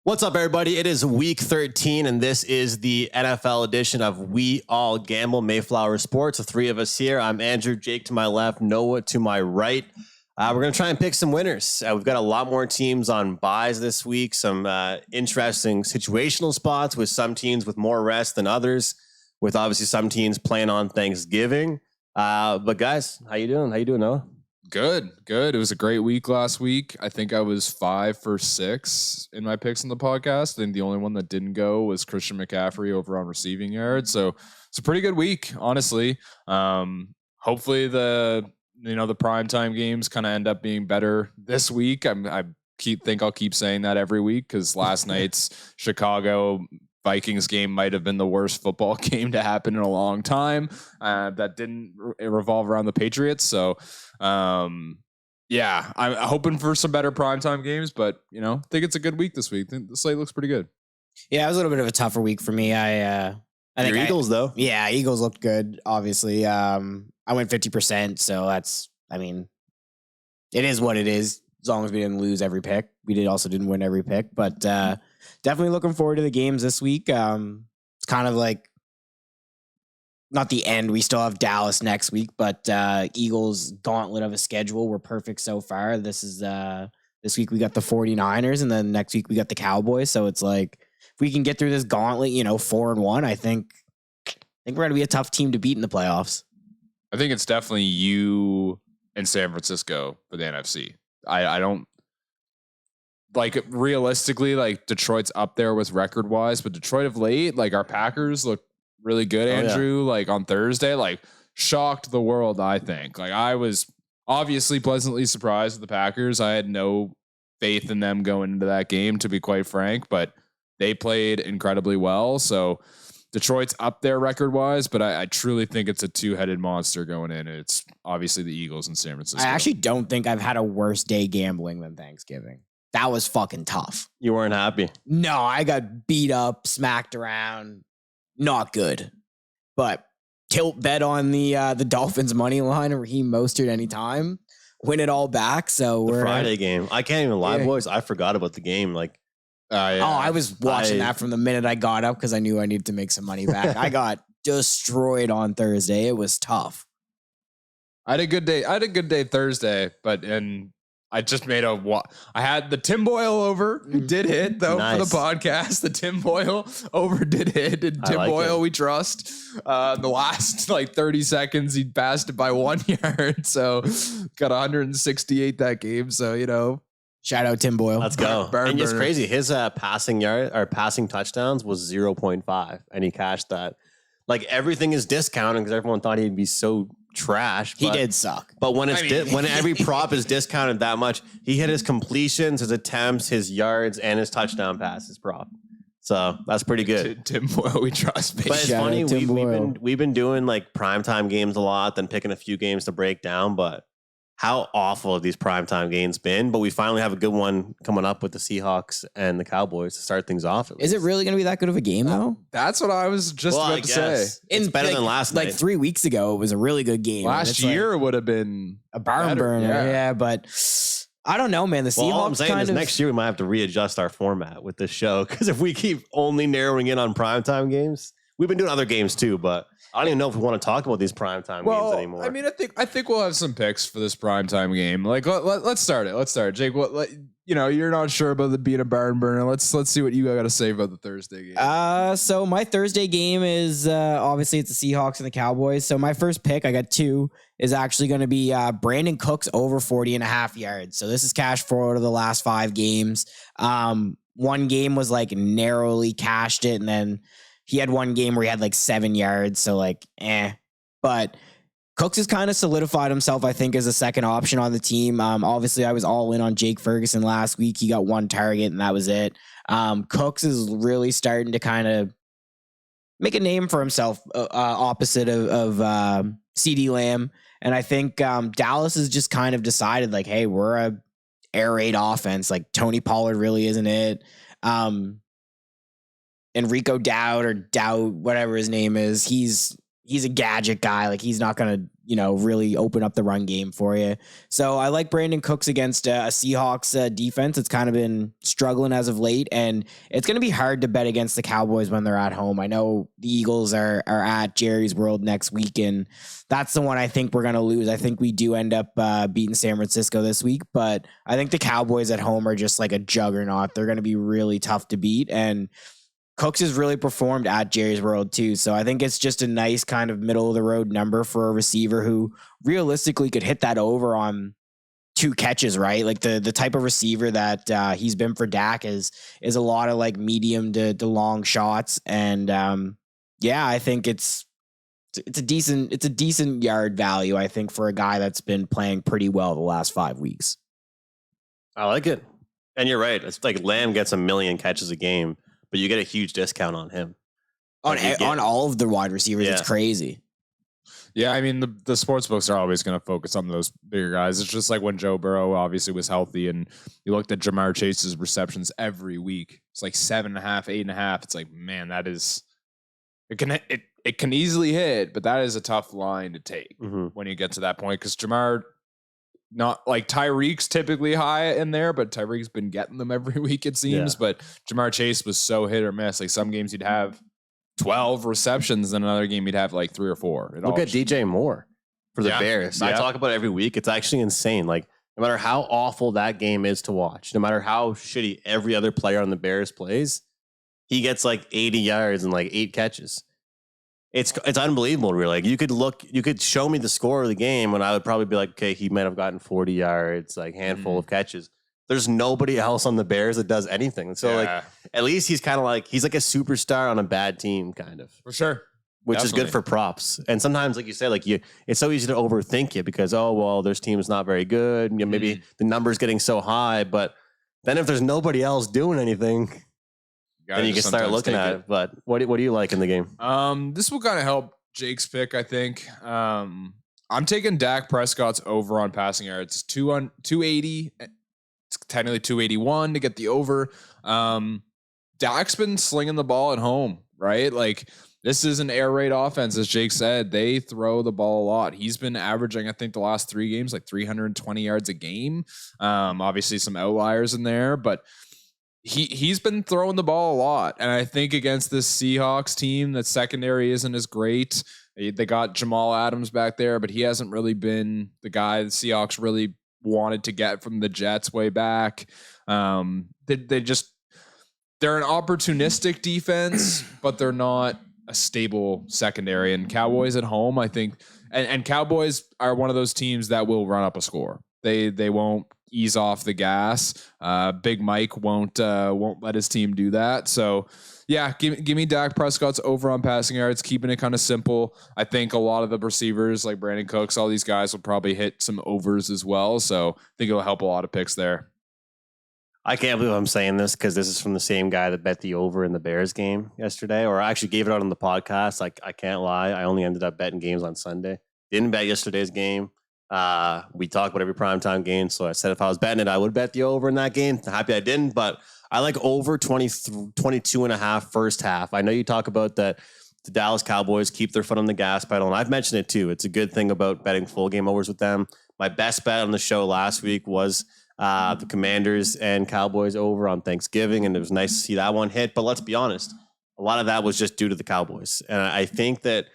What's up, everybody? It is week 13, and this is the NFL edition of We All Gamble Mayflower Sports. The three of us here. I'm Andrew, Jake to my left, Noah to my right. We're going to try and pick some winners. We've got a lot more teams on buys this week, some interesting situational spots with some teams with more rest than others, with obviously some teams playing on Thanksgiving. But guys, how you doing? How you doing, Noah? Good. It was a great week last week. I think I was 5 for 6 in my picks on the podcast. I think the only one that didn't go was Christian McCaffrey over on receiving yards. So it's a pretty good week, honestly. Hopefully the primetime games kind of end up being better this week. I think I'll keep saying that every week because last night's Chicago Vikings game might have been the worst football game to happen in a long time. That didn't revolve around the Patriots. So, I'm hoping for some better primetime games, but I think it's a good week this week. The slate looks pretty good. Yeah, it was a little bit of a tougher week for me. I think Eagles though. Yeah, Eagles looked good. Obviously, I went 50%. So it is what it is. As long as we didn't lose every pick, we didn't win every pick, but definitely looking forward to the games this week. It's kind of like not the end. We still have Dallas next week, but Eagles gauntlet of a schedule. We're perfect so far. This week we got the 49ers, and then next week we got the Cowboys. So it's like if we can get through this gauntlet, 4-1, I think we're gonna be a tough team to beat in the playoffs. I think it's definitely you and San Francisco for the NFC. I don't realistically, Detroit's up there with record wise, but Detroit of late, our Packers look really good, Andrew. Yeah. On Thursday, shocked the world, I think. I was obviously pleasantly surprised with the Packers. I had no faith in them going into that game, to be quite frank, but they played incredibly well. So Detroit's up there record wise, but I truly think it's a two-headed monster going in. It's obviously the Eagles and San Francisco. I actually don't think I've had a worse day gambling than Thanksgiving. That was fucking tough. You weren't happy? No, I got beat up, smacked around. Not good. But tilt bet on the Dolphins money line, Raheem Mostert anytime. Win it all back. So the Friday game. I can't even lie, boys. I forgot about the game. I was watching that from the minute I got up because I knew I needed to make some money back. I got destroyed on Thursday. It was tough. I had a good day Thursday, and I just made I had the Tim Boyle over. It did hit though. Nice. For the podcast. The Tim Boyle over did hit. And Tim Boyle, we trust. The last 30 seconds, he passed it by 1 yard. So got 168 that game. So, shout out Tim Boyle. Let's go. And it's crazy. His passing touchdowns was 0.5 and he cashed that. Everything is discounted because everyone thought he'd be so trash. He did suck. But when when every prop is discounted that much, he hit his completions, his attempts, his yards, and his touchdown passes prop. So that's pretty good. Tim Boyle, we trust. But it's funny, we've been doing primetime games a lot, then picking a few games to break down. But how awful have these primetime games been? But we finally have a good one coming up with the Seahawks and the Cowboys to start things off. Is it really going to be that good of a game, though? That's what I was just about to say. It's better than last night. 3 weeks ago, it was a really good game. Last year would have been a barn burner. Yeah, but I don't know, man. The Seahawks all I'm saying is next year we might have to readjust our format with this show because if we keep only narrowing in on primetime games, we've been doing other games too, but I don't even know if we want to talk about these primetime games anymore. I think we'll have some picks for this primetime game. Let's start it. Let's start, Jake. You're not sure about it being a barn burner. Let's see what you got to say about the Thursday game. So my Thursday game is obviously it's the Seahawks and the Cowboys. So my first pick, I got 2, is actually going to be Brandon Cooks over 40.5 yards. So this is cash forward of the last 5 games. One game was narrowly cashed it, and then he had one game where he had 7 yards. So but Cooks has kind of solidified himself, I think, as a second option on the team. Obviously I was all in on Jake Ferguson last week. He got 1 target and that was it. Cooks is really starting to kind of make a name for himself opposite of CeeDee Lamb. And I think Dallas has just kind of decided hey, we're a air raid offense. Tony Pollard really isn't it. Enrico Dowd, whatever his name is, he's he's a gadget guy. Like he's not going to, really open up the run game for you. So I like Brandon Cooks against a Seahawks defense. It's kind of been struggling as of late, and it's going to be hard to bet against the Cowboys when they're at home. I know the Eagles are at Jerry's World next week, and that's the one I think we're going to lose. I think we do end up beating San Francisco this week, but I think the Cowboys at home are just like a juggernaut. They're going to be really tough to beat, and Cooks has really performed at Jerry's World too. So I think it's just a nice kind of middle of the road number for a receiver who realistically could hit that over on 2 catches, right? Like the type of receiver that he's been for Dak is a lot of like medium to long shots. And I think it's a decent yard value, I think, for a guy that's been playing pretty well the last 5 weeks. I like it. And you're right. It's like Lamb gets 1 million catches a game, but you get a huge discount on him. On all of the wide receivers, It's crazy. Yeah, I mean, the sports books are always going to focus on those bigger guys. It's just like when Joe Burrow obviously was healthy and you looked at Jamar Chase's receptions every week. It's like 7.5, 8.5. It's like, man, that is it can easily hit, but that is a tough line to take when you get to that point. Because Jamar, not like Tyreek's typically high in there, but Tyreek's been getting them every week, it seems. Yeah. But Jamar Chase was so hit or miss. Like some games he'd have 12 receptions, then another game he'd have like 3 or 4. Look at DJ Moore for the Bears. I talk about it every week. It's actually insane. Like no matter how awful that game is to watch, no matter how shitty every other player on the Bears plays, he gets like 80 yards and like 8 catches. It's unbelievable, really. Like you could show me the score of the game and I would probably be like, okay, he might have gotten 40 yards, like handful of catches. There's nobody else on the Bears that does anything. So like at least he's kind of like he's like a superstar on a bad team, kind of. For sure. Which is good for props. And sometimes, like you say, like it's so easy to overthink it because this team's not very good. Maybe the number's getting so high, but then if there's nobody else doing anything, then you can start looking at it. But what do you like in the game? This will kind of help Jake's pick, I think. I'm taking Dak Prescott's over on passing yards. It's 280. It's technically 281 to get the over. Dak's been slinging the ball at home, right? Like this is an air raid offense, as Jake said. They throw the ball a lot. He's been averaging, I think, the last 3 games like 320 yards a game. Obviously, some outliers in there, but he's been throwing the ball a lot. And I think against this Seahawks team, that secondary isn't as great. They got Jamal Adams back there, but he hasn't really been the guy the Seahawks really wanted to get from the Jets way back. They're an opportunistic defense, but they're not a stable secondary. And Cowboys at home, I think, and Cowboys are one of those teams that will run up a score. They won't ease off the gas. Big Mike won't let his team do that. So yeah, give me Dak Prescott's over on passing yards, keeping it kind of simple. I think a lot of the receivers like Brandon Cooks, all these guys will probably hit some overs as well. So I think it'll help a lot of picks there. I can't believe I'm saying this because this is from the same guy that bet the over in the Bears game yesterday, or I actually gave it out on the podcast. Like I can't lie. I only ended up betting games on Sunday. Didn't bet yesterday's game. We talk about every primetime game. So I said if I was betting it, I would bet the over in that game. I'm happy I didn't, but I like over 22.5 first half. I know you talk about that the Dallas Cowboys keep their foot on the gas pedal, and I've mentioned it too. It's a good thing about betting full game overs with them. My best bet on the show last week was the Commanders and Cowboys over on Thanksgiving, and it was nice to see that one hit. But let's be honest, a lot of that was just due to the Cowboys. And I think that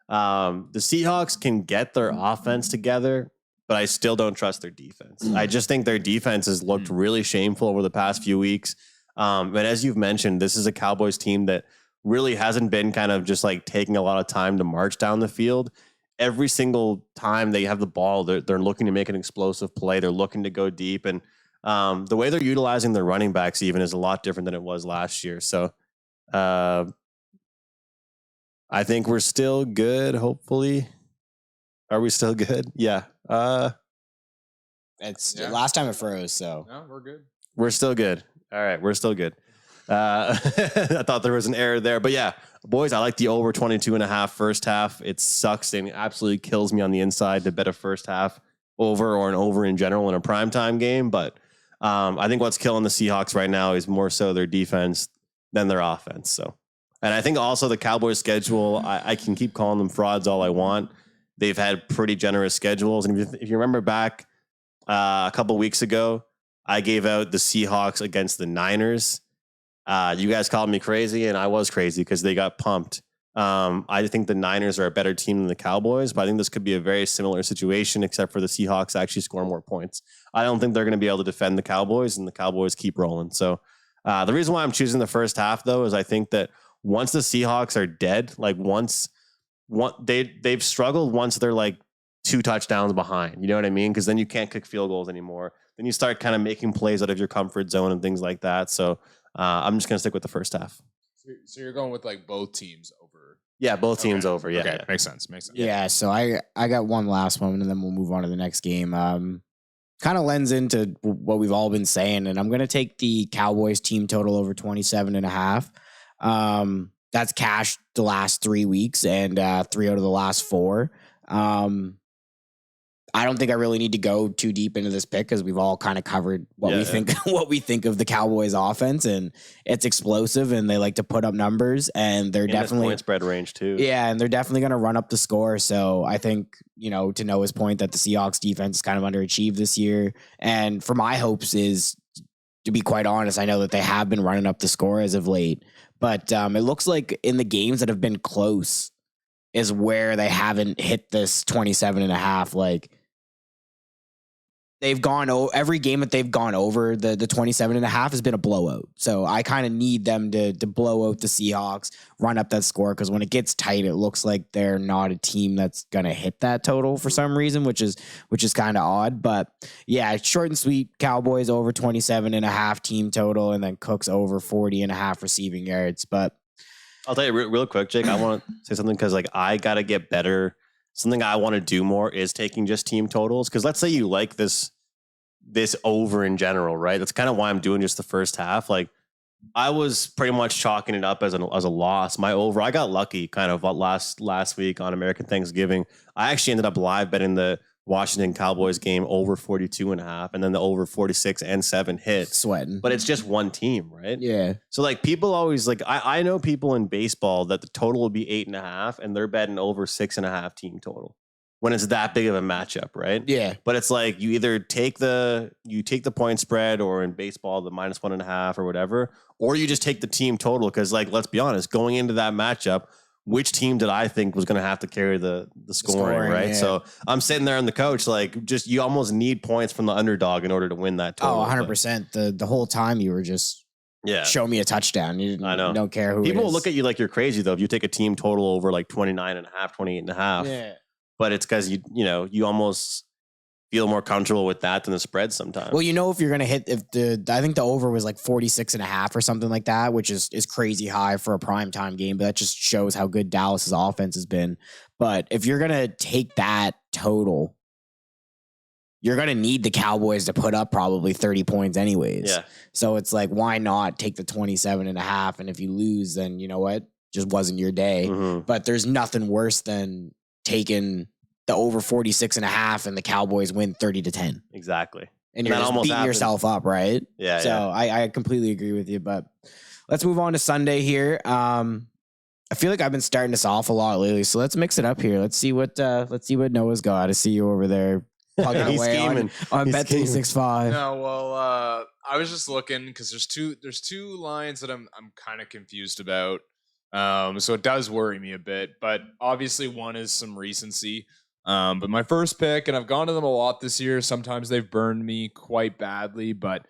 the Seahawks can get their offense together, but I still don't trust their defense. I just think their defense has looked really shameful over the past few weeks. And as you've mentioned, this is a Cowboys team that really hasn't been kind of just like taking a lot of time to march down the field. Every single time they have the ball, they're looking to make an explosive play. They're looking to go deep. And the way they're utilizing their running backs even is a lot different than it was last year. So I think we're still good, hopefully. Are we still good? Yeah. Last time it froze, so. No, we're good. We're still good. All right, we're still good. I thought there was an error there. But yeah, boys, I like the over 22.5 first half. It sucks and absolutely kills me on the inside to bet a first half over or an over in general in a primetime game. But I think what's killing the Seahawks right now is more so their defense than their offense. So And I think also the Cowboys schedule, I can keep calling them frauds all I want. They've had pretty generous schedules. And if you remember back a couple weeks ago, I gave out the Seahawks against the Niners. You guys called me crazy, and I was crazy because they got pumped. I think the Niners are a better team than the Cowboys, but I think this could be a very similar situation, except for the Seahawks actually score more points. I don't think they're going to be able to defend the Cowboys, and the Cowboys keep rolling. So the reason why I'm choosing the first half, though, is I think that once the Seahawks are dead, like they've struggled once they're like 2 touchdowns behind. You know what I mean? Because then you can't kick field goals anymore. Then you start kind of making plays out of your comfort zone and things like that. So I'm just going to stick with the first half. So you're going with like both teams over. Yeah, both teams over. Yeah, okay. Yeah. Makes sense. Yeah, so I got one last one, and then we'll move on to the next game. Kind of lends into what we've all been saying, and I'm going to take the Cowboys team total over 27.5. That's cashed the last 3 weeks and 3 out of the last 4. I don't think I really need to go too deep into this pick because we've all kind of covered what we think of the Cowboys offense, and it's explosive and they like to put up numbers, and they're definitely point spread range too. Yeah, and they're definitely going to run up the score. So I think, to Noah's point, that the Seahawks defense is kind of underachieved this year. And for my hopes is, to be quite honest, I know that they have been running up the score as of late, but it looks like in the games that have been close is where they haven't hit this 27.5. Like, they've gone every game that they've gone over the 27.5 has been a blowout. So I kind of need them to blow out the Seahawks, run up that score, because when it gets tight, it looks like they're not a team that's gonna hit that total for some reason, which is kind of odd. But yeah, short and sweet. Cowboys over 27.5 team total, and then Cooks over 40.5 receiving yards. But I'll tell you real quick, Jake. I want to say something because I gotta get better. Something I want to do more is taking just team totals. Because let's say you like this over in general, right? That's kind of why I'm doing just the first half. Like, I was pretty much chalking it up as a loss. My over, I got lucky kind of last week on American Thanksgiving. I actually ended up live betting the Washington Cowboys game over 42.5, and then the over 46 and 7 hit. Sweating. But it's just one team, right? Yeah. So like people always like I know people in baseball that the total will be 8.5 and they're betting over 6.5 team total when it's that big of a matchup, right? Yeah. But it's like you either take the point spread, or in baseball the -1.5 or whatever, or you just take the team total, because like let's be honest, going into that matchup, which team did I think was going to have to carry the scoring, right? Yeah. So I'm sitting there on the couch, like, just you almost need points from the underdog in order to win that total. Oh, 100%. The whole time you were just show me a touchdown. You don't care who people it is. will look at you like you're crazy though if you take a team total over like 29.5, 28.5. Yeah. But it's because you almost feel more comfortable with that than the spread sometimes. Well, if you're gonna hit, I think the over was like 46.5 or something like that, which is crazy high for a primetime game, but that just shows how good Dallas's offense has been. But if you're gonna take that total, you're gonna need the Cowboys to put up probably 30 points anyways. Yeah. So it's like, why not take the 27.5? And if you lose, then you know what? Just wasn't your day. Mm-hmm. But there's nothing worse than taking the over 46.5 and the Cowboys win 30-10. Exactly. And you're just beating yourself up, right? Yeah. So I completely agree with you. But let's move on to Sunday here. I feel like I've been starting us off a lot lately, so let's mix it up here. Let's see what Noah's got. I see you over there plugging away on Bet365. No, well, I was just looking because there's two lines that I'm kind of confused about. So it does worry me a bit, but obviously one is some recency. But my first pick, and I've gone to them a lot this year. Sometimes they've burned me quite badly, but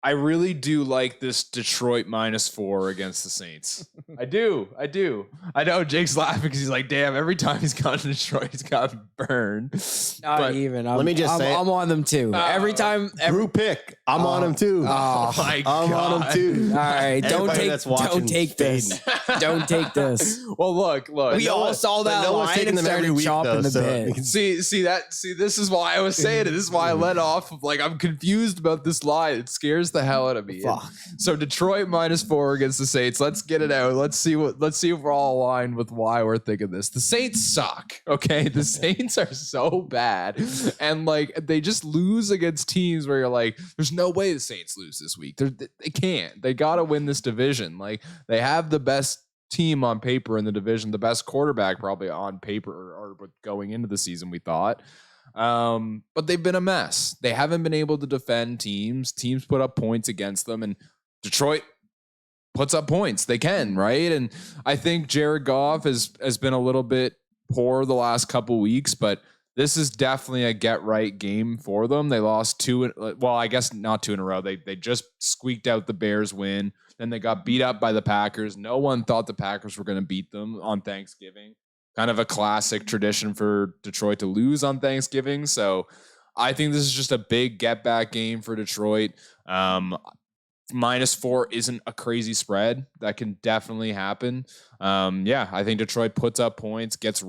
I really do like this Detroit -4 against the Saints. I do. I know Jake's laughing because he's like, damn, every time he's gone to Detroit, he's got burned. Not even. Let me just say, I'm on them too. Every Drew pick, I'm on him too. Oh my God. I'm on him too. All right, don't take this. Don't take this. Well, look. We all saw that line and started chopping the bit. See, this is why I was saying it. This is why I let off of like, I'm confused about this line. It scares the hell out of me. So Detroit -4 against the Saints. Let's get it out. Let's see if we're all aligned with why we're thinking this. The Saints suck. Okay, the Saints are so bad, and like they just lose against teams where you're like, there's no way the Saints lose this week. They can't. They gotta win this division. Like they have the best team on paper in the division, the best quarterback probably on paper or going into the season, we thought. But they've been a mess. They haven't been able to defend teams. Teams put up points against them, and Detroit puts up points. They can, right? And I think Jared Goff has been a little bit poor the last couple weeks, but this is definitely a get right game for them. They lost I guess not 2 in a row. They just squeaked out the Bears win. Then they got beat up by the Packers. No one thought the Packers were going to beat them on Thanksgiving. Kind of a classic tradition for Detroit to lose on Thanksgiving. So I think this is just a big get back game for Detroit. -4 isn't a crazy spread. That can definitely happen. I think Detroit puts up points, gets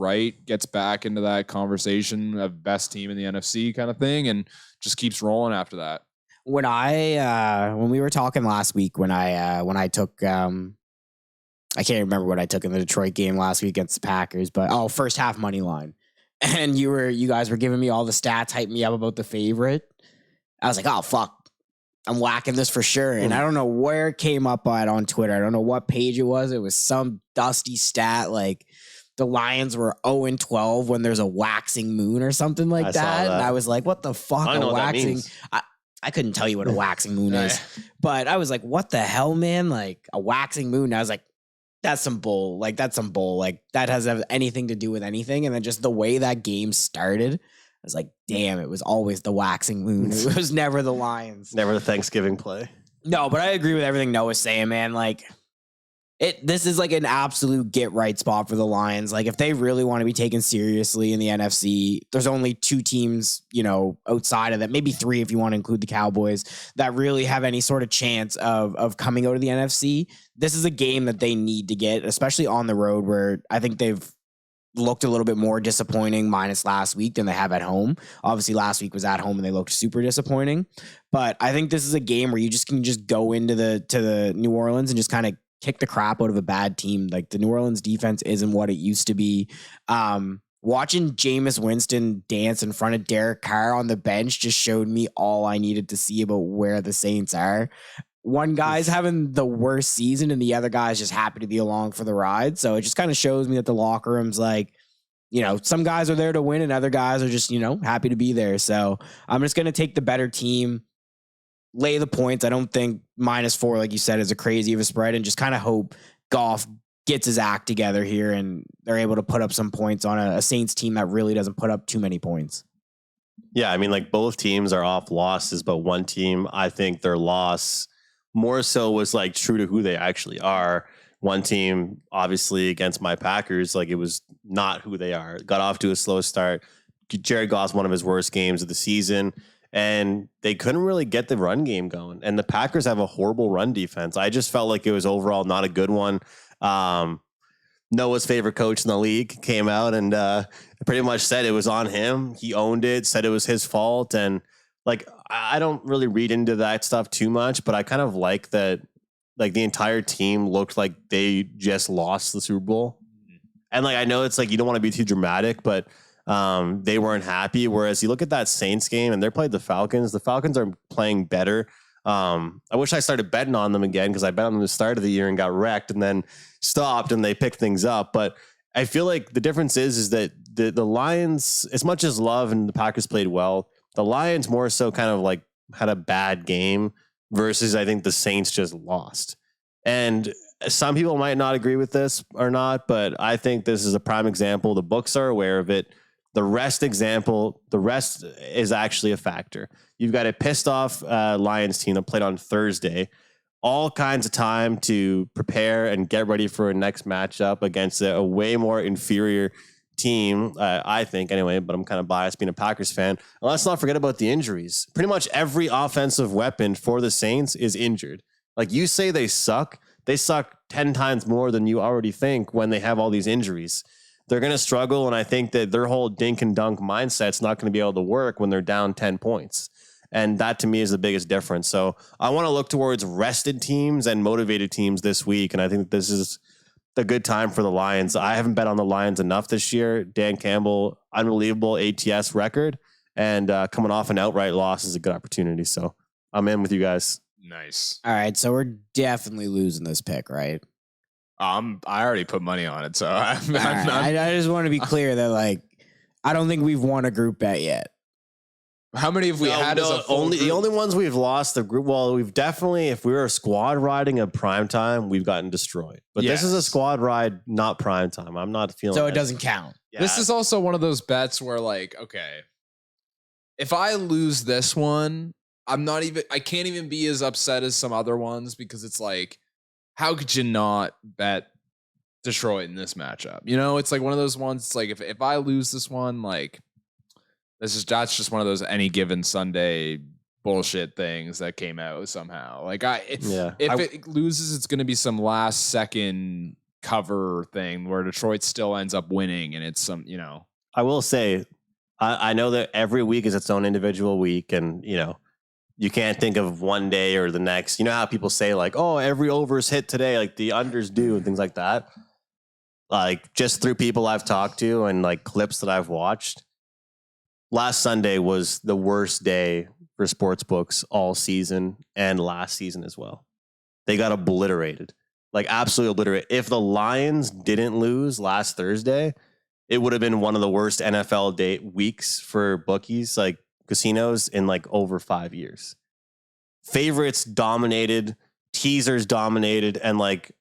back into that conversation of best team in the NFC kind of thing, and just keeps rolling after that. When we were talking last week, when I took I can't remember what I took in the Detroit game last week against the Packers, but first half money line, and you guys were giving me all the stats, hyping me up about the favorite. I was like, oh fuck, I'm whacking this for sure. And I don't know where it came up on Twitter. I don't know what page it was. It was some dusty stat like the Lions were 0-12 when there's a waxing moon or something like that. And I was like, what the fuck? I don't know what that means. I couldn't tell you what a waxing moon is, but I was like, what the hell, man? Like a waxing moon. And I was like, that's some bull. Like that has anything to do with anything. And then just the way that game started, I was like, damn, it was always the waxing moon. It was never the Lions. Never the Thanksgiving play. No, but I agree with everything Noah's saying, man. Like this is like an absolute get right spot for the Lions. Like if they really want to be taken seriously in the NFC, there's only 2 teams, outside of that, maybe 3 if you want to include the Cowboys, that really have any sort of chance of coming out of the NFC. This is a game that they need to get, especially on the road, where I think they've looked a little bit more disappointing minus last week than they have at home. Obviously last week was at home and they looked super disappointing, but I think this is a game where you can go into the New Orleans and just kind of kick the crap out of a bad team. Like the New Orleans defense isn't what it used to be. Watching Jameis Winston dance in front of Derek Carr on the bench just showed me all I needed to see about where the Saints are. One guy's having the worst season and the other guy's just happy to be along for the ride. So it just kind of shows me that the locker room's like, some guys are there to win and other guys are just, happy to be there. So I'm just going to take the better team, lay the points. I don't think -4, like you said, is a crazy of a spread, and just kind of hope Goff gets his act together here and they're able to put up some points on a Saints team that really doesn't put up too many points. Yeah, I mean, like both teams are off losses, but one team, I think their loss more so was like true to who they actually are. One team, obviously against my Packers, like it was not who they are. Got off to a slow start. Jared Goff's one of his worst games of the season, and they couldn't really get the run game going. And the Packers have a horrible run defense. I just felt like it was overall not a good one. Noah's favorite coach in the league came out and pretty much said it was on him. He owned it, said it was his fault. And like, I don't really read into that stuff too much, but I kind of like that. Like the entire team looked like they just lost the Super Bowl. And like, I know it's like, you don't want to be too dramatic, but they weren't happy. Whereas you look at that Saints game and they're playing the Falcons are playing better. I wish I started betting on them again, because I bet on them at the start of the year and got wrecked and then stopped and they picked things up. But I feel like the difference is that the Lions, as much as Love and the Packers played well, the Lions more so kind of like had a bad game versus I think the Saints just lost. And some people might not agree with this or not, but I think this is a prime example. The books are aware of it. The rest is actually a factor. You've got a pissed off Lions team that played on Thursday, all kinds of time to prepare and get ready for a next matchup against a way more inferior team, I think anyway, but I'm kind of biased being a Packers fan. And let's not forget about the injuries. Pretty much every offensive weapon for the Saints is injured. Like you say they suck 10 times more than you already think when they have all these injuries. They're going to struggle, and I think that their whole dink and dunk mindset's not going to be able to work when they're down 10 points. And that to me is the biggest difference. So I want to look towards rested teams and motivated teams this week, and I think this is a good time for the Lions. I haven't bet on the Lions enough this year. Dan Campbell, unbelievable ATS record, and coming off an outright loss is a good opportunity. So I'm in with you guys. Nice. All right, so we're definitely losing this pick, right? I already put money on it, so I just want to be clear that like I don't think we've won a group bet yet. How many have we had? As a the only ones we've lost the group. Well, we've definitely, if we were squad riding at prime time, we've gotten destroyed. But this is a squad ride, not prime time. I'm not feeling so it doesn't count. Yeah. This is also one of those bets where like, okay, if I lose this one, I can't even be as upset as some other ones because it's like, how could you not bet Detroit in this matchup? You know, it's like one of those ones. It's like if I lose this one, like that's just one of those any given Sunday bullshit things that came out somehow. Like if it loses, it's going to be some last second cover thing where Detroit still ends up winning, and it's some, you know. I will say, I know that every week is its own individual week, and you know, you can't think of one day or the next. You know how people say like, oh, every over's hit today, like the unders do, and things like that. Like just through people I've talked to and like clips that I've watched, last Sunday was the worst day for sports books all season and last season as well. They got obliterated, like absolutely obliterated. If the Lions didn't lose last Thursday, it would have been one of the worst NFL weeks for bookies, like casinos, in like over 5 years. Favorites dominated, teasers dominated, and like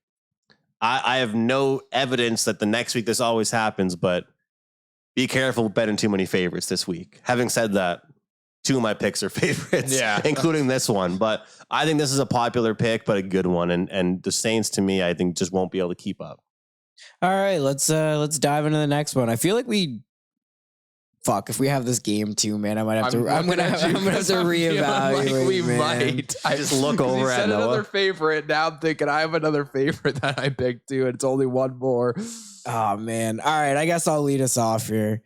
I have no evidence that the next week this always happens, but be careful betting too many favorites this week. Having said that, 2 of my picks are favorites, including this one. But I think this is a popular pick, but a good one. And the Saints, to me, I think just won't be able to keep up. All right, let's dive into the next one. I feel like if we have this game too, man, I'm gonna have to reevaluate. Like we man. might. I just look over at Noah. Another favorite. Now I'm thinking I have another favorite that I picked too, and it's only one more. Oh man! All right, I guess I'll lead us off here.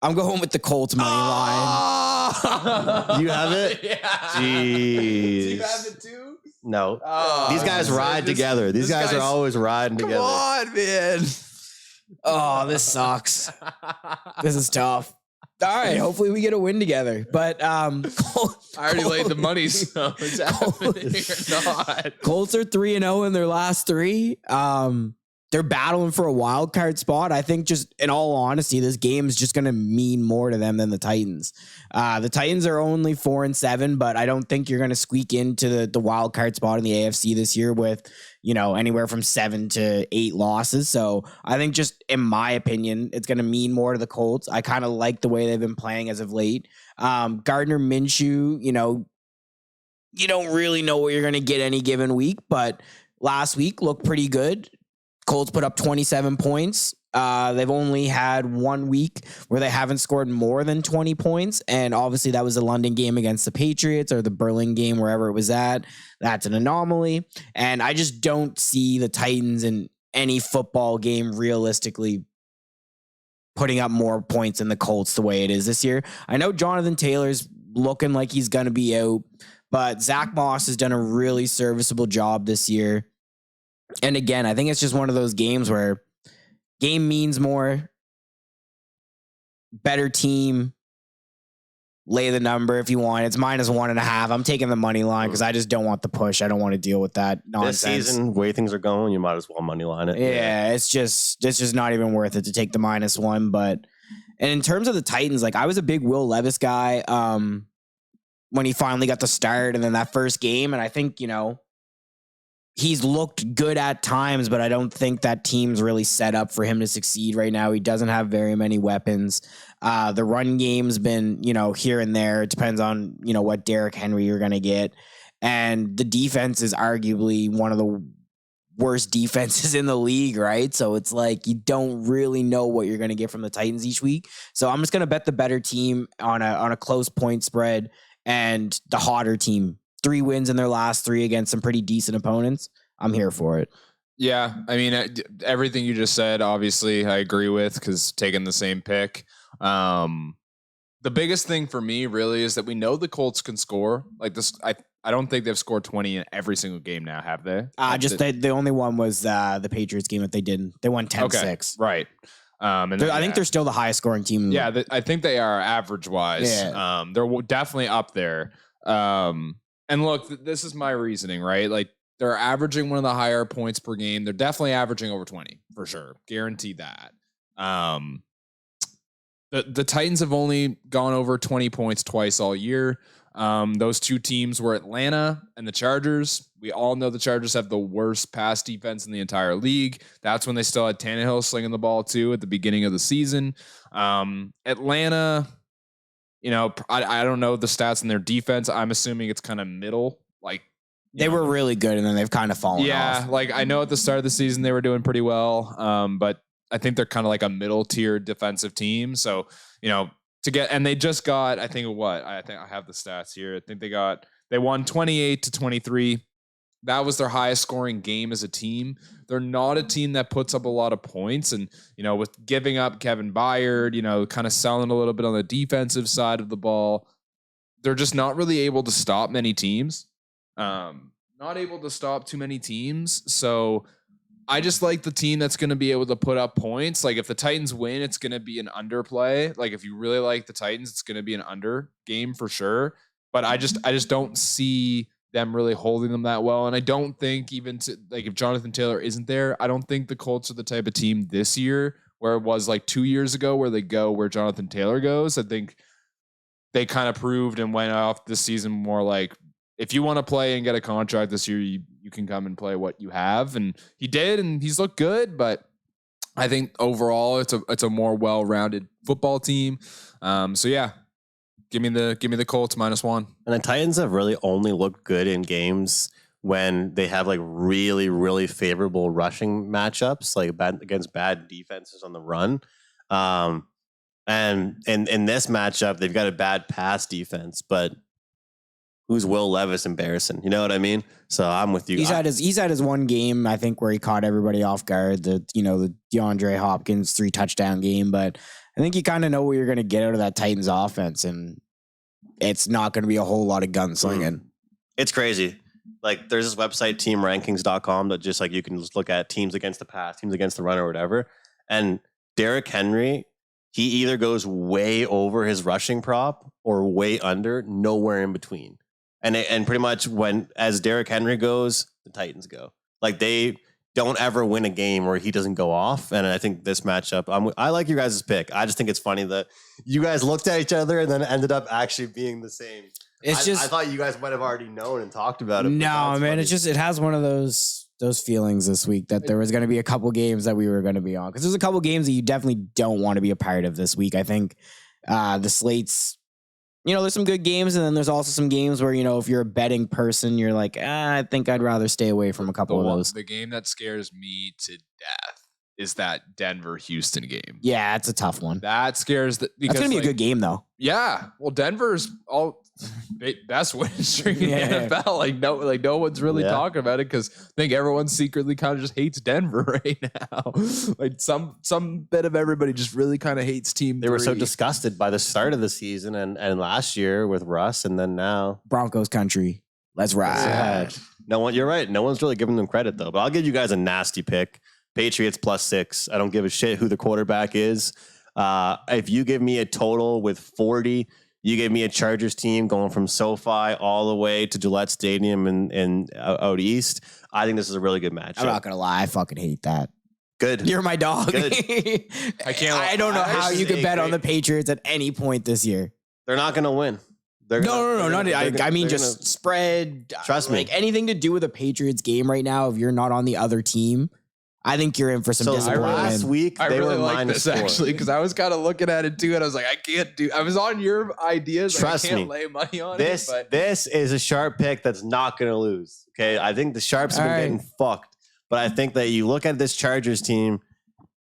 I'm going with the Colts money line. You have it? Yeah. Jeez. Do you have it too? No. These guys ride together. These guys are always riding together. Come on, man. Oh, this sucks. This is tough. All right, hopefully we get a win together. But I already laid the money, so it's happening or not. Colts are 3-0 in their last 3. They're battling for a wild card spot. I think, just in all honesty, this game is just going to mean more to them than the Titans. The Titans are only 4-7, but I don't think you're going to squeak into the wild card spot in the AFC this year with, you know, anywhere from 7 to 8 losses. So I think, just in my opinion, it's going to mean more to the Colts. I kind of like the way they've been playing as of late. Gardner Minshew, you know, you don't really know what you're going to get any given week, but last week looked pretty good. Colts put up 27 points. They've only had 1 week where they haven't scored more than 20 points. And obviously that was the London game against the Patriots, or the Berlin game, wherever it was at. That's an anomaly. And I just don't see the Titans in any football game realistically putting up more points than the Colts the way it is this year. I know Jonathan Taylor's looking like he's going to be out, but Zach Moss has done a really serviceable job this year. And again, I think it's just one of those games where game means more. Better team. Lay the number if you want. It's -1.5. I'm taking the money line because I just don't want the push. I don't want to deal with that nonsense. This season, the way things are going, you might as well money line it. Yeah, it's just not even worth it to take the -1. But, and in terms of the Titans, like, I was a big Will Levis guy when he finally got the start, and then that first game, and I think, you know, he's looked good at times, but I don't think that team's really set up for him to succeed right now. He doesn't have very many weapons. The run game's been, you know, here and there. It depends on, you know, what Derrick Henry you're going to get. And the defense is arguably one of the worst defenses in the league, right? So it's like you don't really know what you're going to get from the Titans each week. So I'm just going to bet the better team on a close point spread and the hotter team. 3 wins in their last 3 against some pretty decent opponents. I'm here for it. Yeah, I mean, everything you just said, obviously, I agree with, because taking the same pick. The biggest thing for me really is that we know the Colts can score. Like this, I don't think they've scored 20 in every single game now, have they? The only one was the Patriots game that they didn't. They won 10-6. Okay, right. And I think they're still the highest scoring team. I think they are average-wise. Yeah. They're definitely up there. And look, this is my reasoning, right? Like, They're averaging one of the higher points per game. They're definitely averaging over 20 for sure. Guaranteed that. The Titans have only gone over 20 points twice all year. Those two teams were Atlanta and the Chargers. We all know the Chargers have the worst pass defense in the entire league. That's when they still had Tannehill slinging the ball too at the beginning of the season. Atlanta, I don't know the stats in their defense. I'm assuming it's kind of middle. Like they were really good and then they've kind of fallen off. Yeah, like I know at the start of the season they were doing pretty well, but I think they're kind of like a middle tier defensive team. So, they just got, I think I have the stats here. I think they won 28-23. That was their highest scoring game as a team. They're not a team that puts up a lot of points. And, with giving up Kevin Byard, kind of selling a little bit on the defensive side of the ball, they're just not really able to stop many teams. Not able to stop too many teams. So I just like the team that's going to be able to put up points. Like if the Titans win, it's going to be an underplay. Like if you really like the Titans, it's going to be an under game for sure. But I just don't see them really holding them that well. And I don't think if Jonathan Taylor isn't there, I don't think the Colts are the type of team this year where it was like 2 years ago where they go where Jonathan Taylor goes. I think they kind of proved and went off this season more like, if you want to play and get a contract this year, you can come and play what you have. And he did, and he's looked good, but I think overall it's a more well-rounded football team. So yeah, give me the Colts -1. And the Titans have really only looked good in games when they have like really, really favorable rushing matchups, like against bad defenses on the run. And in this matchup, they've got a bad pass defense, but who's Will Levis embarrassing? You know what I mean? So I'm with you. He's had his one game, I think, where he caught everybody off guard. The DeAndre Hopkins 3 touchdown game, but I think you kind of know what you're going to get out of that Titans offense, and it's not going to be a whole lot of gunslinging. It's crazy. Like there's this website, teamrankings.com, that just like you can just look at teams against the pass, teams against the run or whatever. And Derrick Henry, he either goes way over his rushing prop or way under, nowhere in between. And pretty much as Derrick Henry goes, the Titans go. Like they don't ever win a game where he doesn't go off. And I think this matchup, I like your guys' pick. I just think it's funny that you guys looked at each other and then ended up actually being the same. I thought you guys might have already known and talked about it. No, man, it has one of those feelings this week that there was going to be a couple games that we were going to be on, because there's a couple games that you definitely don't want to be a part of this week. I think the slates, there's some good games, and then there's also some games where, if you're a betting person, you're like, I think I'd rather stay away from a couple of those. The game that scares me to death is that Denver-Houston game. Yeah, it's a tough one. That scares because that's going to be a good game, though. Yeah. Well, Denver's best winning streak in the NFL. No one's really talking about it because I think everyone secretly kind of just hates Denver right now. Like some bit of everybody just really kind of hates Team 3. They were so disgusted by the start of the season and last year with Russ, and then now Broncos country. Let's ride. You're right. No one's really giving them credit though. But I'll give you guys a nasty pick. Patriots +6. I don't give a shit who the quarterback is. If you give me a total with 40, you gave me a Chargers team going from SoFi all the way to Gillette Stadium and out east. I think this is a really good matchup. I'm not going to lie. I fucking hate that. Good. You're my dog. Good. I don't know how you can bet on the Patriots at any point this year. They're not going to win. Just spread. Trust me. Like anything to do with a Patriots game right now, if you're not on the other team, I think you're in for some disappointment. Last week, I really like this actually because I was kind of looking at it too, and I was like, I was on your ideas. Trust I can't me. lay money on this. But this is a sharp pick that's not going to lose. Okay, I think the Sharps have been getting fucked, but I think that you look at this Chargers team.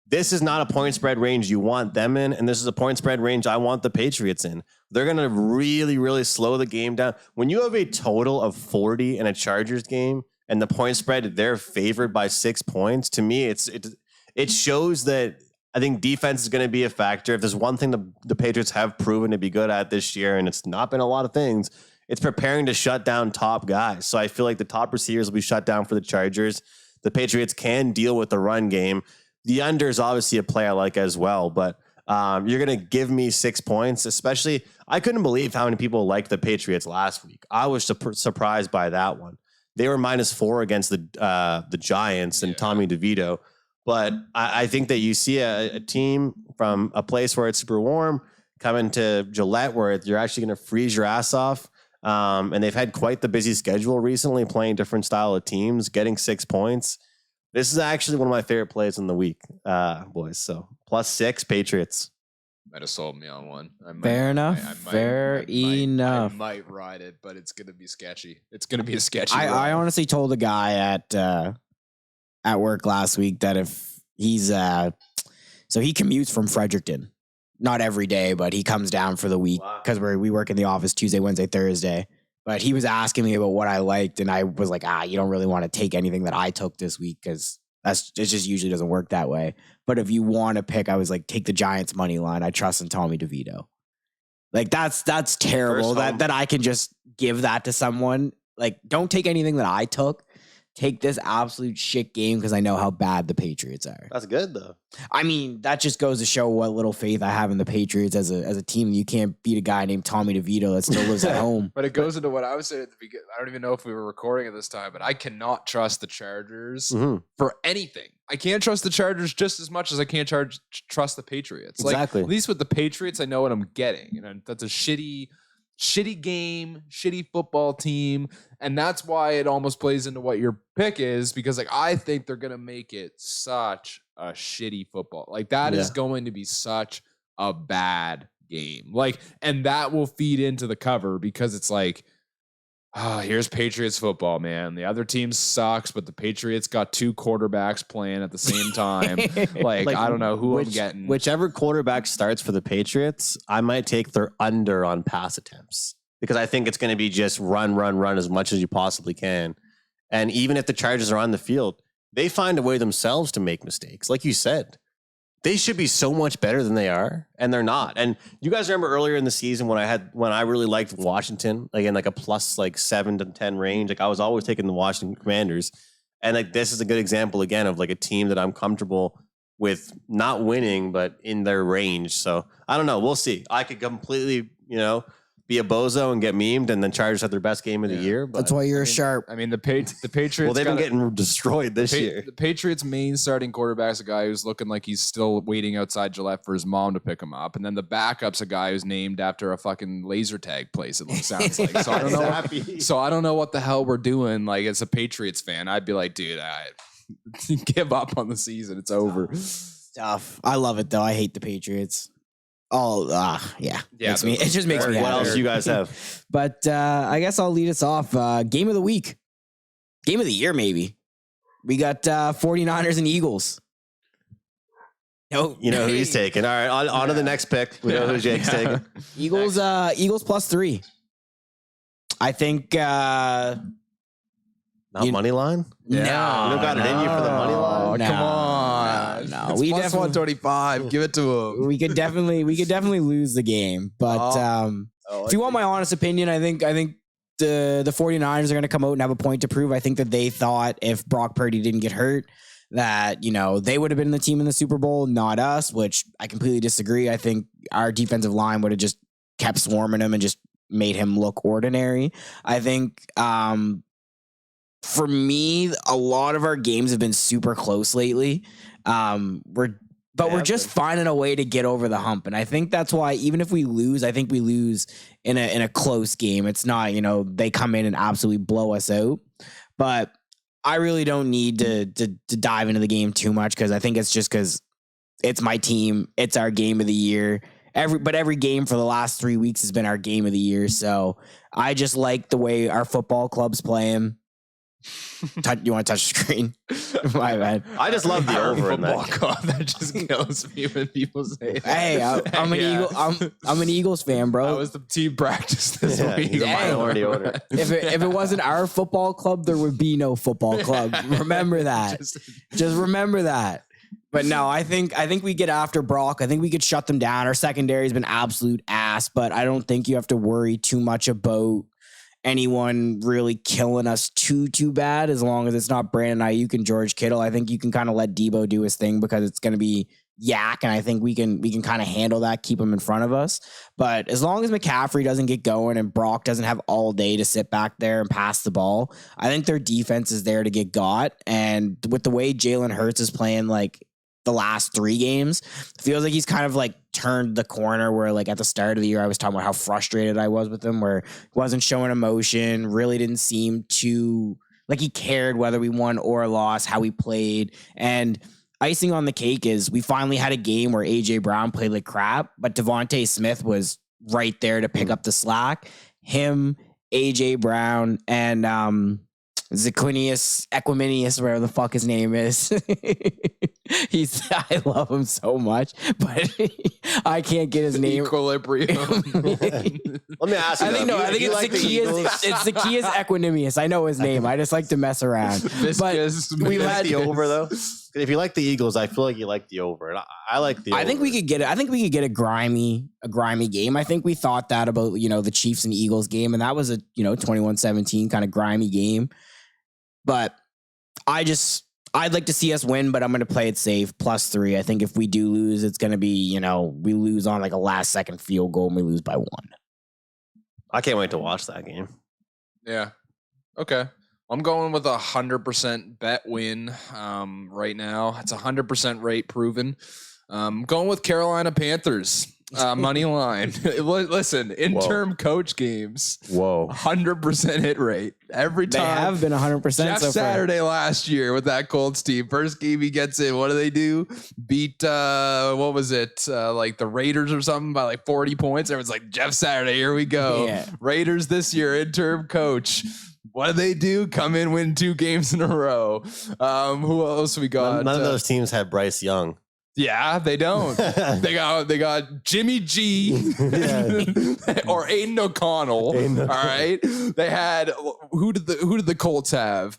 This is not a point spread range you want them in, and this is a point spread range I want the Patriots in. They're going to really, really slow the game down. When you have a total of 40 in a Chargers game, and the point spread, they're favored by 6 points. To me, it shows that I think defense is going to be a factor. If there's one thing the Patriots have proven to be good at this year, and it's not been a lot of things, it's preparing to shut down top guys. So I feel like the top receivers will be shut down for the Chargers. The Patriots can deal with the run game. The under is obviously a play I like as well, but you're going to give me 6 points, especially I couldn't believe how many people liked the Patriots last week. I was surprised by that one. They were -4 against the Giants and Tommy DeVito. But I think that you see a team from a place where it's super warm coming to Gillette where you're actually going to freeze your ass off. And they've had quite the busy schedule recently, playing different style of teams, getting 6 points. This is actually one of my favorite plays in the week, boys. So +6 Patriots. Might have sold me on one. Fair enough. Fair enough. I might ride it, but it's going to be sketchy. It's going to be a sketchy. I honestly told a guy at work last week that if he's so he commutes from Fredericton, not every day, but he comes down for the week because we work in the office Tuesday, Wednesday, Thursday. But he was asking me about what I liked, and I was like, you don't really want to take anything that I took this week because it just usually doesn't work that way. But if you want to pick, I was like, take the Giants money line. I trust in Tommy DeVito. Like that's terrible that I can just give that to someone. Like, don't take anything that I took. Take this absolute shit game because I know how bad the Patriots are. That's good though. I mean, that just goes to show what little faith I have in the Patriots as a team. You can't beat a guy named Tommy DeVito that still lives at home. But it goes into what I was saying at the beginning. I don't even know if we were recording at this time, but I cannot trust the Chargers for anything. I can't trust the Chargers just as much as I can't trust the Patriots. Exactly. Like, at least with the Patriots, I know what I'm getting. And that's a shitty game, shitty football team. And that's why it almost plays into what your pick is, because like I think they're going to make it such a shitty football. Like that is going to be such a bad game. Like, and that will feed into the cover because it's like, here's Patriots football, man. The other team sucks, but the Patriots got 2 quarterbacks playing at the same time. like I don't know who I'm getting. Whichever quarterback starts for the Patriots, I might take their under on pass attempts because I think it's going to be just run as much as you possibly can. And even if the Chargers are on the field, they find a way themselves to make mistakes. Like you said, they should be so much better than they are, and they're not. And you guys remember earlier in the season when I really liked Washington, like in like a +7 to 10 range. Like I was always taking the Washington Commanders, and like this is a good example again of like a team that I'm comfortable with not winning, but in their range. So I don't know. We'll see. I could completely, be a bozo and get memed, and then Chargers had their best game of the year. But that's why you're sharp. I mean, the Patriots. Well, they've been getting destroyed this year. The Patriots' main starting quarterback's a guy who's looking like he's still waiting outside Gillette for his mom to pick him up, and then the backup's a guy who's named after a fucking laser tag place. It sounds like. So I don't know. So I don't know what the hell we're doing. Like, as a Patriots fan, I'd be like, dude, give up on the season. It's over. Tough. I love it though. I hate the Patriots. Yeah. It just makes me happy. What else do you guys have? But I guess I'll lead us off. Game of the week. Game of the year, maybe. We got 49ers and Eagles. No, you know who he's taking. All right, on to the next pick. We know who Jake's taking. Eagles +3. I think not money line? No. You don't got it in you for the money line? No, come on. No. It's We plus definitely 125. Give it to him. we could definitely lose the game. But if you want my honest opinion, I think the 49ers are going to come out and have a point to prove. I think that they thought if Brock Purdy didn't get hurt, that, they would have been the team in the Super Bowl, not us, which I completely disagree. I think our defensive line would have just kept swarming him and just made him look ordinary. I think for me, a lot of our games have been super close lately. We're just finding a way to get over the hump. And I think that's why even if we lose, I think we lose in a close game. It's not, they come in and absolutely blow us out. But I really don't need to dive into the game too much because I think it's just because it's my team. It's our game of the year. Every game for the last 3 weeks has been our game of the year. So I just like the way our football club's playing. You want to touch the screen? My bad. I just love the over in that. That just kills me when people say that. Hey, I'm an Eagles fan, bro. That was the team practice this week. He's a minority owner. If it wasn't our football club, there would be no football club. Remember that. Just remember that. But no, I think we get after Brock. I think we could shut them down. Our secondary has been absolute ass, but I don't think you have to worry too much about anyone really killing us too bad as long as it's not Brandon Ayuk and George Kittle. I think you can kind of let Debo do his thing because it's going to be yak, and I think we can kind of handle that, keep him in front of us. But as long as McCaffrey doesn't get going and Brock doesn't have all day to sit back there and pass the ball, I think their defense is there to get got. And with the way Jalen Hurts is playing, like the last 3 games, feels like he's kind of like turned the corner where like at the start of the year, I was talking about how frustrated I was with him, where he wasn't showing emotion, really didn't seem to like he cared whether we won or lost, how we played. And icing on the cake is we finally had a game where AJ Brown played like crap, but Devontae Smith was right there to pick up the slack. Him, AJ Brown, and Equiminius, whatever the fuck his name is. I love him so much, but I can't get his name. Equilibrium. Let me ask you. I think it's Zacchaeus Equinemius. I know his name. I just like to mess around. Viscous. We've had the over though. If you like the Eagles, I feel like you like the over. And I like the over. I think we could get it. I think we could get a grimy game. I think we thought that about, the Chiefs and Eagles game, and that was a, 21-17 kind of grimy game. But I'd like to see us win, but I'm going to play it safe. +3. I think if we do lose, it's going to be, we lose on like a last second field goal and we lose by 1. I can't wait to watch that game. Yeah. Okay. I'm going with 100% bet win right now. It's 100% rate proven. Going with Carolina Panthers. Money line. Listen, interim coach games. Whoa. 100% hit rate. Every time. They have been 100% Jeff so Saturday last year with that Colts team. First game he gets in. What do? Beat, what was it? Like the Raiders or something by like 40 points. Everyone's like, Jeff Saturday, here we go. Yeah. Raiders this year, interim coach. What do? Come in, win 2 games in a row. Who else we got? None of those teams had Bryce Young. Yeah, they don't. they got Jimmy G or Aiden O'Connell. All right. They had who did the Colts have?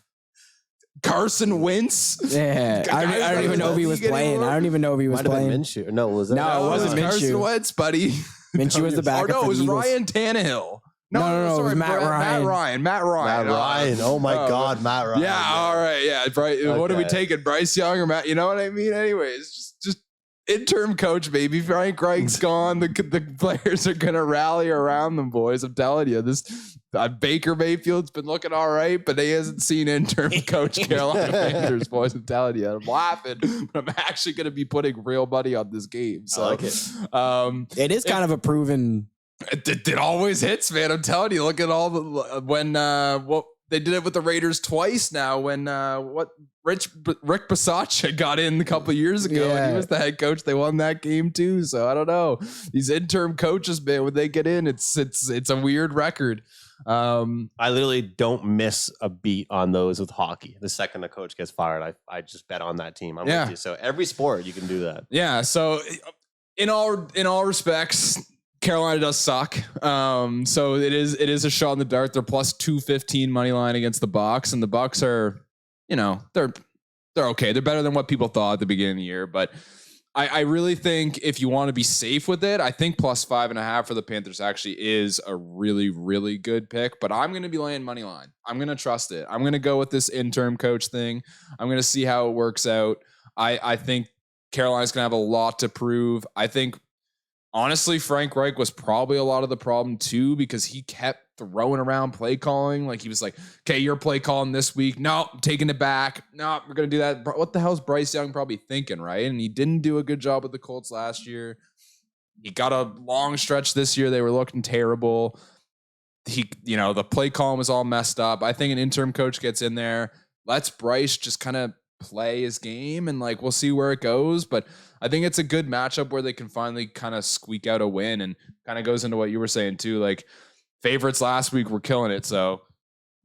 Carson Wentz. Yeah, I don't even know if he was playing. I don't even know if he was playing. Minshew. No, was that? No, it wasn't Minshew. Carson Wentz, buddy. Minshew was the backup. No, it was Eagles. Ryan Tannehill. No, sorry, it was Matt Ryan. Matt Ryan. Oh my God, Matt Ryan. Yeah, all right. Yeah, what are we taking? Bryce Young or Matt? You know what I mean? Anyways, just interim coach, baby. Frank Reich's gone. The players are gonna rally around them, boys. I'm telling you, this Baker Mayfield's been looking all right, but he hasn't seen interim coach Carolina Panthers, boys. I'm telling you, I'm laughing, but I'm actually gonna be putting real money on this game. So I like it. It is kind of a proven. It always hits, man. I'm telling you. Look at all the what they did it with the Raiders twice now. When Rick Bisaccia got in a couple of years ago, and he was the head coach. They won that game too. So I don't know. These interim coaches, man, when they get in, it's a weird record. I literally don't miss a beat on those with hockey. The second the coach gets fired, I just bet on that team. I'm with you. So every sport you can do that. Yeah. So in all respects, Carolina does suck. So it is a shot in the dark. They're +215 money line against the Bucs, and the Bucs are, they're okay. They're better than what people thought at the beginning of the year. But I really think if you want to be safe with it, I think +5.5 for the Panthers actually is a really, really good pick. But I'm going to be laying money line. I'm going to trust it. I'm going to go with this interim coach thing. I'm going to see how it works out. I think Carolina's going to have a lot to prove. I think, honestly, Frank Reich was probably a lot of the problem too, because he kept throwing around play calling. Like he was like, okay, you're play calling this week. No, I'm taking it back. No, we're going to do that. What the hell's Bryce Young probably thinking, right? And he didn't do a good job with the Colts last year. He got a long stretch this year. They were looking terrible. The play calling was all messed up. I think an interim coach gets in there, lets Bryce just kind of play his game, and like we'll see where it goes. But I think it's a good matchup where they can finally kind of squeak out a win, and kind of goes into what you were saying too. Like favorites last week were killing it, so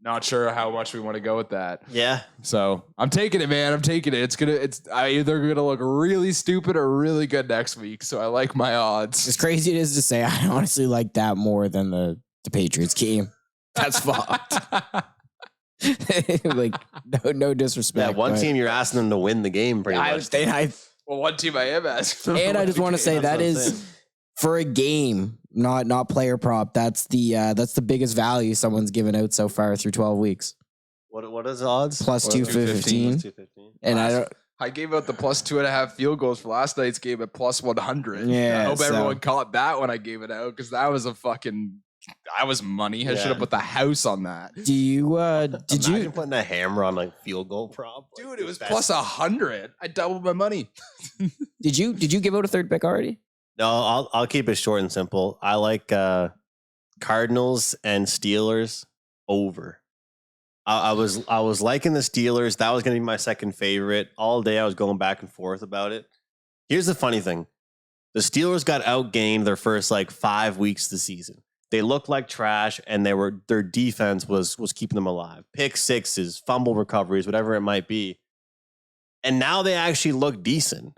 not sure how much we want to go with that. Yeah. So I'm taking it, man. I'm taking it. It's either gonna look really stupid or really good next week. So I like my odds. As crazy it is to say, I honestly like that more than the Patriots game. That's fucked. Like no disrespect. Yeah, one team you're asking them to win the game pretty much. Well, one team I am asking. And I just want to say that is for a game, not player prop. That's the biggest value someone's given out so far through 12 weeks. What is odds? +215. And I gave out the plus 2.5 field goals for last night's game at plus 100. Yeah, I hope so- everyone caught that when I gave it out because that was money. I should have put the house on that. Do you did Imagine you putting a hammer on like field goal prop? Like, Dude, it was best- plus 100. I doubled my money. did you give out a third pick already? No, I'll keep it short and simple. I like Cardinals and Steelers over. I was liking the Steelers. That was going to be my second favorite. All day I was going back and forth about it. Here's the funny thing. The Steelers got outgained their first like 5 weeks of the season. They looked like trash, and their defense was keeping them alive. Pick sixes, fumble recoveries, whatever it might be. And now they actually look decent.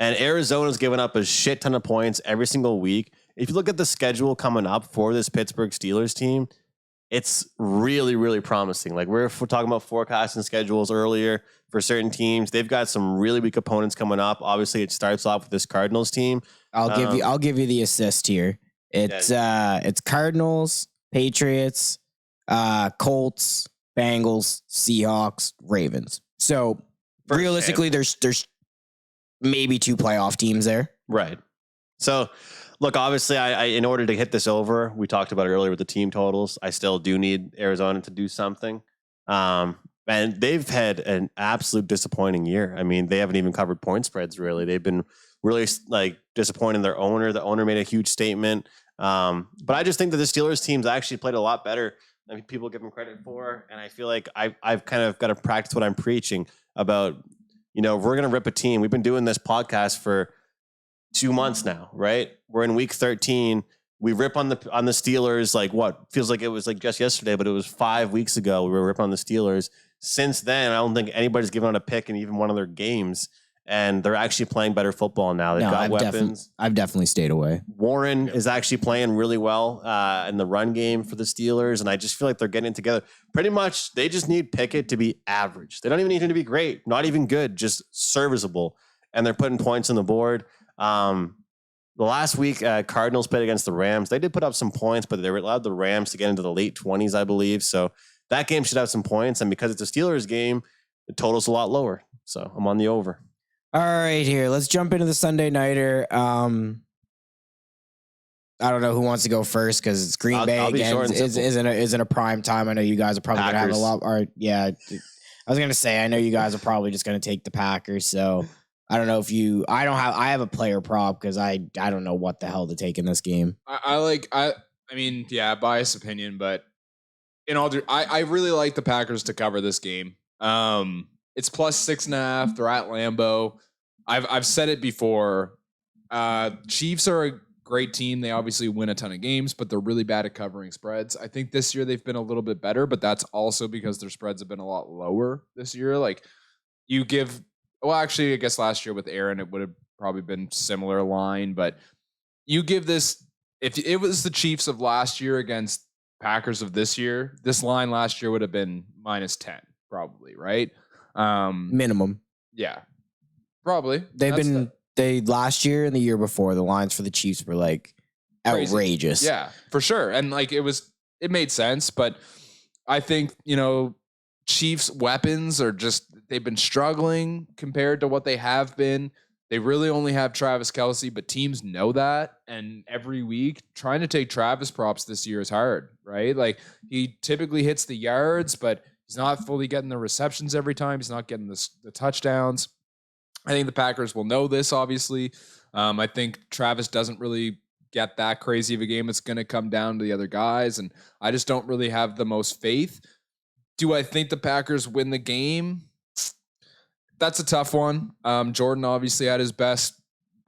And Arizona's given up a shit ton of points every single week. If you look at the schedule coming up for this Pittsburgh Steelers team, it's really, really promising. Like we're talking about forecasting schedules earlier for certain teams. They've got some really weak opponents coming up. Obviously, it starts off with this Cardinals team. I'll give you the assist here. It's Cardinals, Patriots, Colts, Bengals, Seahawks, Ravens. So realistically, there's maybe 2 playoff teams there. Right. So, look, obviously, I in order to hit this over, we talked about it earlier with the team totals. I still do need Arizona to do something. And they've had an absolute disappointing year. I mean, they haven't even covered point spreads, really. They've been really like disappointing their owner. The owner made a huge statement. But I just think that the Steelers team's actually played a lot better than people give them credit for. And I feel like I've kind of got to practice what I'm preaching about. You know, we're going to rip a team. We've been doing this podcast for 2 months now, right? We're in week 13. We rip on the Steelers like what feels like it was like just yesterday, but it was 5 weeks ago. We were ripping on the Steelers. Since then, I don't think anybody's given out a pick in even one of their games, and they're actually playing better football now. They've got weapons. I've definitely stayed away. Warren is actually playing really well in the run game for the Steelers, and I just feel like they're getting it together. Pretty much, they just need Pickett to be average. They don't even need him to be great, not even good, just serviceable, and they're putting points on the board. The last week, Cardinals played against the Rams. They did put up some points, but they allowed the Rams to get into the late 20s, I believe. So that game should have some points, and because it's a Steelers game, the total's a lot lower. So I'm on the over. All right, here. Let's jump into the Sunday nighter. I don't know who wants to go first because it's Green Bay again. Isn't a prime time. I know you guys are probably going to have a lot. Or yeah, I was going to say I know you guys are probably just going to take the Packers. So I don't know if you. I have a player prop because I don't know what the hell to take in this game. I mean, yeah, biased opinion, but in all, I really like the Packers to cover this game. It's plus 6.5. They're at Lambeau. I've said it before. Chiefs are a great team. They obviously win a ton of games, but they're really bad at covering spreads. I think this year they've been a little bit better, but that's also because their spreads have been a lot lower this year. Like actually, I guess last year with Aaron, it would have probably been similar line, but you give this, if it was the Chiefs of last year against Packers of this year, this line last year would have been minus 10, probably, right? Minimum. Yeah, probably. They last year and the year before, the lines for the Chiefs were like crazy. Outrageous. Yeah, for sure. And like it made sense, but I think, Chiefs weapons are they've been struggling compared to what they have been. They really only have Travis Kelce, but teams know that. And every week trying to take Travis props this year is hard, right? Like he typically hits the yards, but he's not fully getting the receptions every time. He's not getting the touchdowns. I think the Packers will know this, obviously. I think Travis doesn't really get that crazy of a game. It's going to come down to the other guys, and I just don't really have the most faith. Do I think the Packers win the game? That's a tough one. Jordan obviously had his best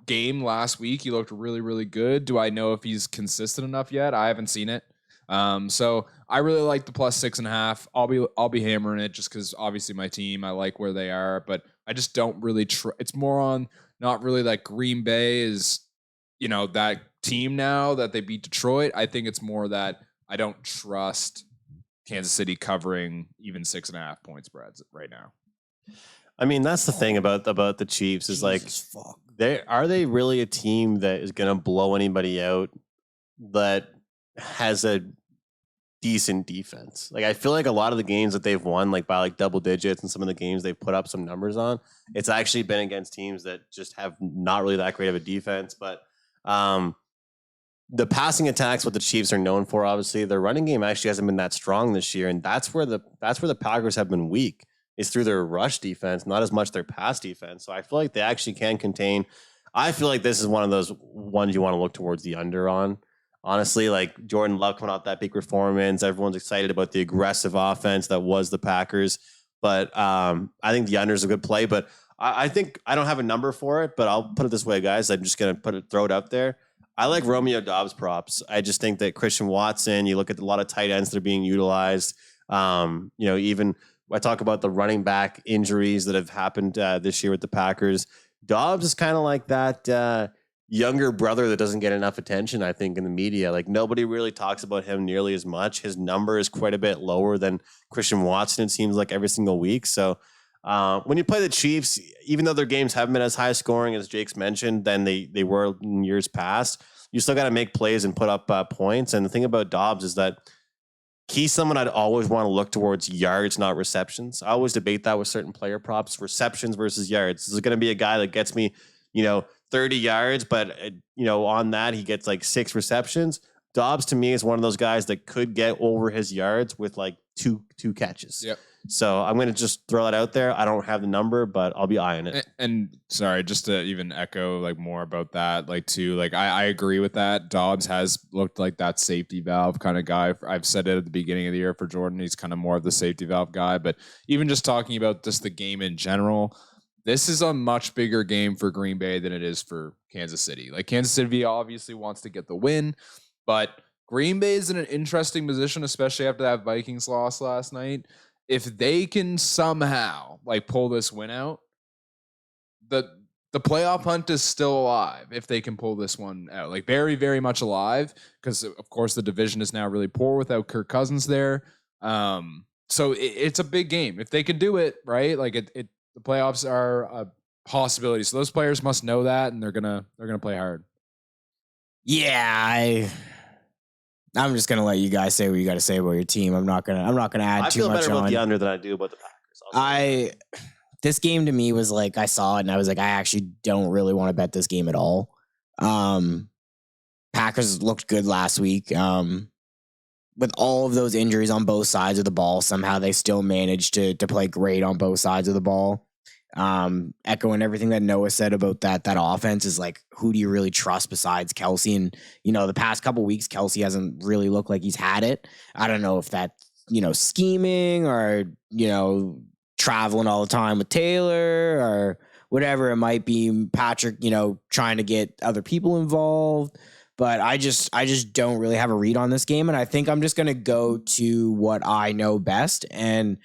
game last week. He looked really, really good. Do I know if he's consistent enough yet? I haven't seen it. So I really like the plus 6.5. I'll be hammering it just because obviously my team, I like where they are, but I just don't really it's more on not really like Green Bay is, that team now that they beat Detroit. I think it's more that I don't trust Kansas City covering even 6.5 point spreads right now. I mean, that's the thing about the Chiefs is are they really a team that is going to blow anybody out that has a decent defense. Like I feel like a lot of the games that they've won, like by like double digits, and some of the games they've put up some numbers on, it's actually been against teams that just have not really that great of a defense. But the passing attacks, what the Chiefs are known for, obviously, their running game actually hasn't been that strong this year, and that's where the Packers have been weak, is through their rush defense, not as much their pass defense. So I feel like they actually can contain. I feel like this is one of those ones you want to look towards the under on. Honestly, like Jordan Love coming off that big performance, everyone's excited about the aggressive offense that was the Packers. But I think the under is a good play. But I think I don't have a number for it, but I'll put it this way, guys. I'm just gonna throw it out there. I like Romeo Doubs props. I just think that Christian Watson, you look at a lot of tight ends that are being utilized. Even I talk about the running back injuries that have happened this year with the Packers. Dobbs is kind of like that younger brother that doesn't get enough attention, I think, in the media. Like nobody really talks about him nearly as much. His number is quite a bit lower than Christian Watson, it seems like, every single week. So when you play the Chiefs, even though their games haven't been as high scoring as Jake's mentioned than they were in years past, you still got to make plays and put up points. And the thing about Dobbs is that he's someone I'd always want to look towards yards, not receptions. I always debate that with certain player props, receptions versus yards. This is going to be a guy that gets me, 30 yards, but on that he gets like 6 receptions. Dobbs to me is one of those guys that could get over his yards with like two catches. Yep. So I'm going to just throw that out there. I don't have the number, but I'll be eyeing it. And sorry, just to even echo like more about that, like too, like I agree with that. Dobbs has looked like that safety valve kind of guy. I've said it at the beginning of the year for Jordan. He's kind of more of the safety valve guy, but even just talking about just the game in general, this is a much bigger game for Green Bay than it is for Kansas City. Like Kansas City obviously wants to get the win, but Green Bay is in an interesting position, especially after that Vikings loss last night. If they can somehow like pull this win out, the playoff hunt is still alive. If they can pull this one out, like very, very much alive, because of course the division is now really poor without Kirk Cousins there. So it's a big game if they can do it right. Like the playoffs are a possibility. So those players must know that, and they're gonna play hard. Yeah, I'm just gonna let you guys say what you got to say about your team. I'm not gonna add too much on. I feel better about the under than I do about the Packers. This game to me was like, I saw it and I was like, I actually don't really want to bet this game at all. Packers looked good last week. With all of those injuries on both sides of the ball, somehow they still managed to play great on both sides of the ball. Echoing everything that Noah said about that offense is like, who do you really trust besides Kelsey? And, the past couple of weeks, Kelsey hasn't really looked like he's had it. I don't know if that's, scheming or, traveling all the time with Taylor or whatever it might be. Patrick, trying to get other people involved. But I just don't really have a read on this game. And I think I'm just going to go to what I know best. And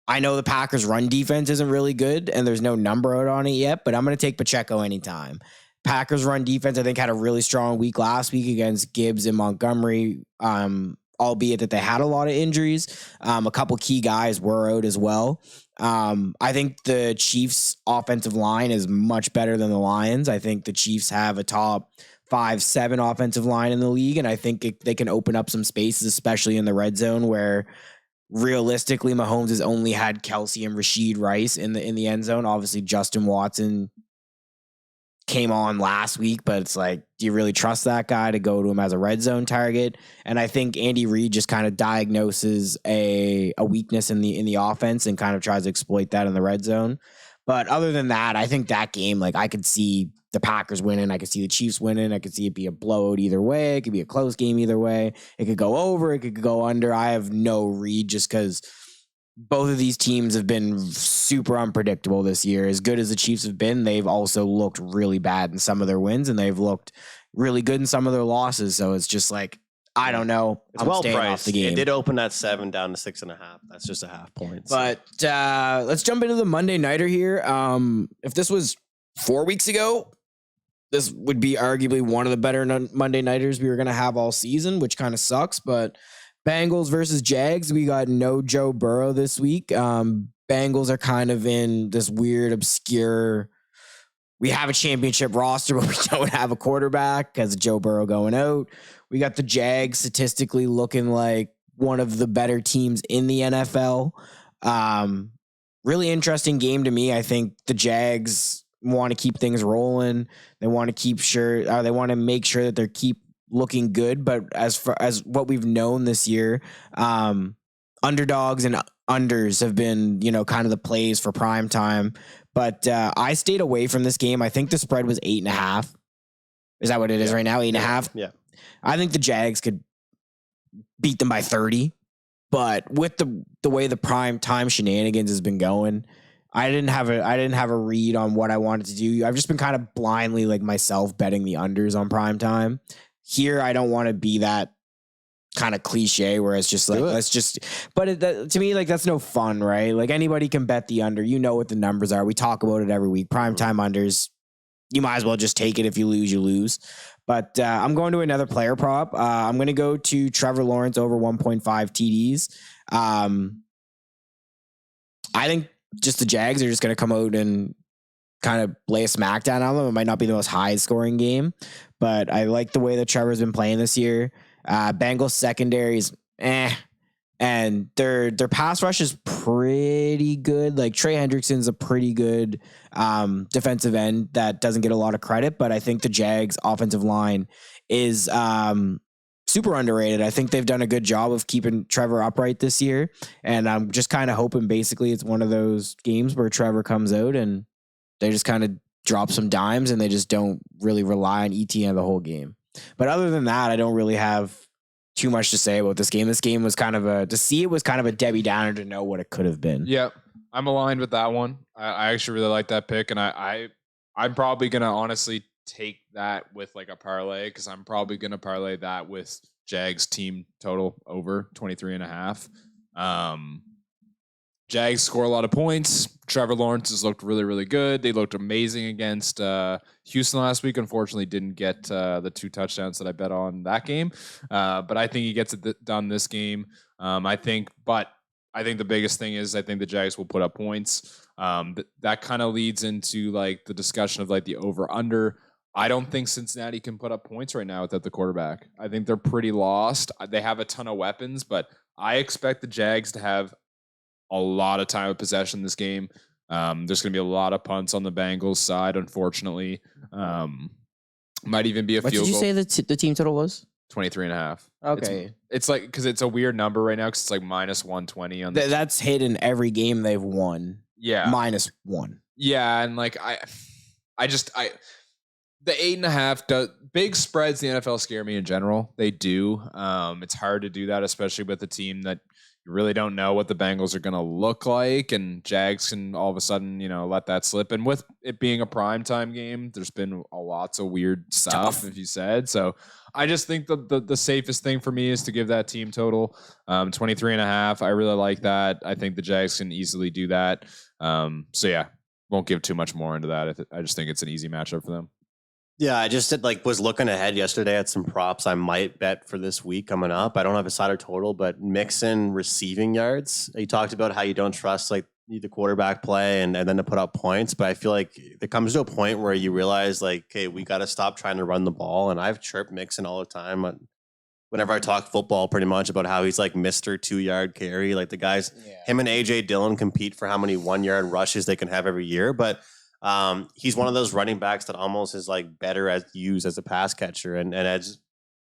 I know the Packers run defense isn't really good and there's no number out on it yet, but I'm going to take Pacheco anytime. Packers run defense, I think, had a really strong week last week against Gibbs and Montgomery, albeit that they had a lot of injuries. A couple key guys were out as well. I think the Chiefs' offensive line is much better than the Lions. I think the Chiefs have a top 5-7 offensive line in the league, and I think they can open up some spaces, especially in the red zone where realistically Mahomes has only had Kelsey and Rashid Rice in the end zone. Obviously, Justin Watson came on last week, but it's like, do you really trust that guy to go to him as a red zone target? And I think Andy Reid just kind of diagnoses a weakness in the offense and kind of tries to exploit that in the red zone. But other than that, I think that game, like, I could see the Packers winning. I could see the Chiefs winning. I could see it be a blowout either way. It could be a close game either way. It could go over. It could go under. I have no read just because both of these teams have been super unpredictable this year. As good as the Chiefs have been, they've also looked really bad in some of their wins, and they've looked really good in some of their losses. So it's just like, I don't know. It's well priced. Off the game. It did open at 7 down to 6.5. That's just a half point. So. But let's jump into the Monday Nighter here. If this was 4 weeks ago, this would be arguably one of the better Monday Nighters we were going to have all season, which kind of sucks. But Bengals versus Jags, we got no Joe Burrow this week. Bengals are kind of in this weird, obscure, we have a championship roster, but we don't have a quarterback because of Joe Burrow going out. We got the Jags statistically looking like one of the better teams in the NFL. Really interesting game to me. I think the Jags want to keep things rolling. They want to make sure that they keep looking good. But as far as what we've known this year, underdogs and unders have been, kind of the plays for prime time. But I stayed away from this game. I think the spread was 8.5. Is that what it is right now? 8.5? Yeah. I think the Jags could beat them by 30. But with the way the prime time shenanigans has been going, I didn't have a read on what I wanted to do. I've just been kind of blindly, like myself, betting the unders on prime time. Here, I don't want to be that kind of cliche where it's just like, to me, like, that's no fun, right? Like, anybody can bet the under. You know what the numbers are. We talk about it every week. Prime time unders, you might as well just take it. If you lose, you lose. But I'm going to another player prop. I'm going to go to Trevor Lawrence over 1.5 TDs. I think just the Jags are just going to come out and kind of lay a smackdown on them. It might not be the most high scoring game, but I like the way that Trevor's been playing this year. Bengals secondaries, and their pass rush is pretty good. Like Trey Hendrickson's a pretty good defensive end that doesn't get a lot of credit, but I think the Jags offensive line is super underrated. I think they've done a good job of keeping Trevor upright this year, and I'm just kind of hoping basically it's one of those games where Trevor comes out and they just kind of drop some dimes and they just don't really rely on ETN the whole game. But other than that, I don't really have too much to say about this game. This game was kind of a Debbie Downer to know what it could have been. Yeah, I'm aligned with that one. I actually really like that pick, and I'm probably gonna honestly take that with like a parlay, because I'm probably gonna parlay that with Jags team total over 23.5. Jags score a lot of points. Trevor Lawrence has looked really, really good. They looked amazing against Houston last week. Unfortunately, didn't get the 2 touchdowns that I bet on that game. But I think he gets it done this game. I think the biggest thing is I think the Jags will put up points. That kind of leads into like the discussion of like the over-under. I don't think Cincinnati can put up points right now without the quarterback. I think they're pretty lost. They have a ton of weapons, but I expect the Jags to have a lot of time of possession in this game. There's going to be a lot of punts on the Bengals side, unfortunately. Might even be a field goal. What did you say the team total was? 23.5. Okay. It's like, because it's a weird number right now because it's like minus 120 on the that's hidden every game they've won. Yeah. -1. Yeah, and like the 8.5 big spreads in the NFL scare me in general. They do. It's hard to do that, especially with a team that you really don't know what the Bengals are going to look like, and Jags can all of a sudden, let that slip. And with it being a primetime game, there's been lots of weird stuff, as you said. So I just think the safest thing for me is to give that team total 23.5. I really like that. I think the Jags can easily do that. So yeah, won't give too much more into that. I just think it's an easy matchup for them. Yeah, I just was looking ahead yesterday at some props I might bet for this week coming up. I don't have a side or total, but Mixon receiving yards. You talked about how you don't trust like the quarterback play and then to put up points, but I feel like it comes to a point where you realize like, hey, we got to stop trying to run the ball. And I've chirped Mixon all the time whenever I talk football, pretty much about how he's like Mr. 2-yard carry. Like the guys, him and AJ Dillon compete for how many 1-yard rushes they can have every year, but he's one of those running backs that almost is like better as used as a pass catcher. And as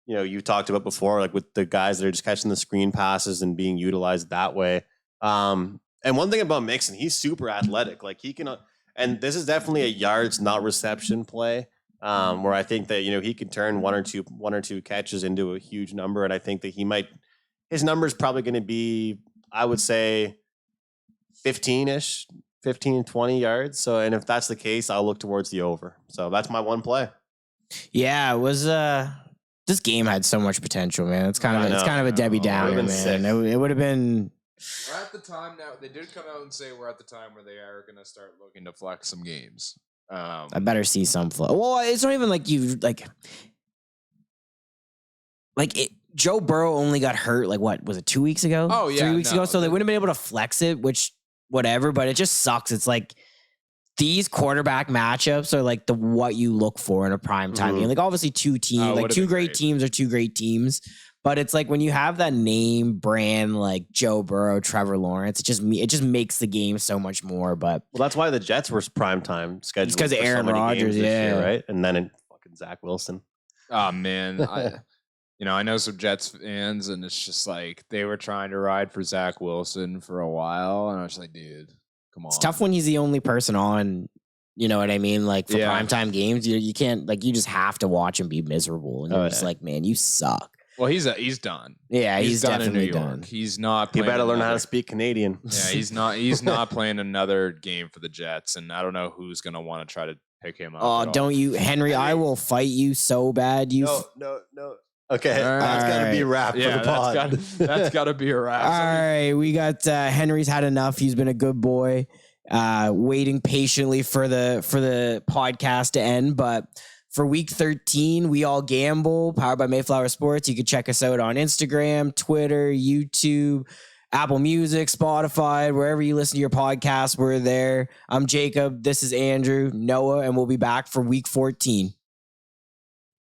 you talked about before, like with the guys that are just catching the screen passes and being utilized that way. And one thing about Mixon, he's super athletic. Like he can, and this is definitely a yards, not reception play. Where I think that, he can turn one or two catches into a huge number. And I think that his number is probably going to be, I would say 15-ish. 15, 20 yards. So, and if that's the case, I'll look towards the over. So that's my one play. Yeah, it was, this game had so much potential, man. It's kind of a Debbie Downer, man. It would have been. We're at the time now. They did come out and say we're at the time where they are going to start looking to flex some games. I better see some flow. Well, it's not even like you Joe Burrow only got hurt. Like what was it? 2 weeks ago? Oh yeah, 3 weeks ago. So they wouldn't have been able to flex it, which. Whatever, but it just sucks. It's like these quarterback matchups are like what you look for in a prime time game. Like obviously two great teams are two great teams, But it's like when you have that name brand like Joe Burrow, Trevor Lawrence, it just makes the game so much more. But Well, that's why the Jets were prime time scheduled. because of for Aaron so many Rodgers, games this yeah. year, right? And then fucking Zach Wilson. Oh man, I know some Jets fans, and it's just like they were trying to ride for Zach Wilson for a while, and I was like, dude, come on. It's tough when he's the only person on. You know what I mean? Like for primetime games, you can't you just have to watch him be miserable, and you're just like, man, you suck. Well, he's done. Yeah, he's done definitely in New York. done. He's not. You better learn how to speak Canadian. Yeah, he's not. He's not playing another game for the Jets, and I don't know who's gonna want to try to pick him up. Oh, don't you, Henry? I will fight you so bad. No. Okay, that's got to be a wrap for the pod. That's got to be a wrap. All right, we got Henry's had enough. He's been a good boy, waiting patiently for the podcast to end. But for week 13, we all gamble, powered by Mayflower Sports. You can check us out on Instagram, Twitter, YouTube, Apple Music, Spotify, wherever you listen to your podcast. We're there. I'm Jacob. This is Andrew, Noah, and we'll be back for week 14.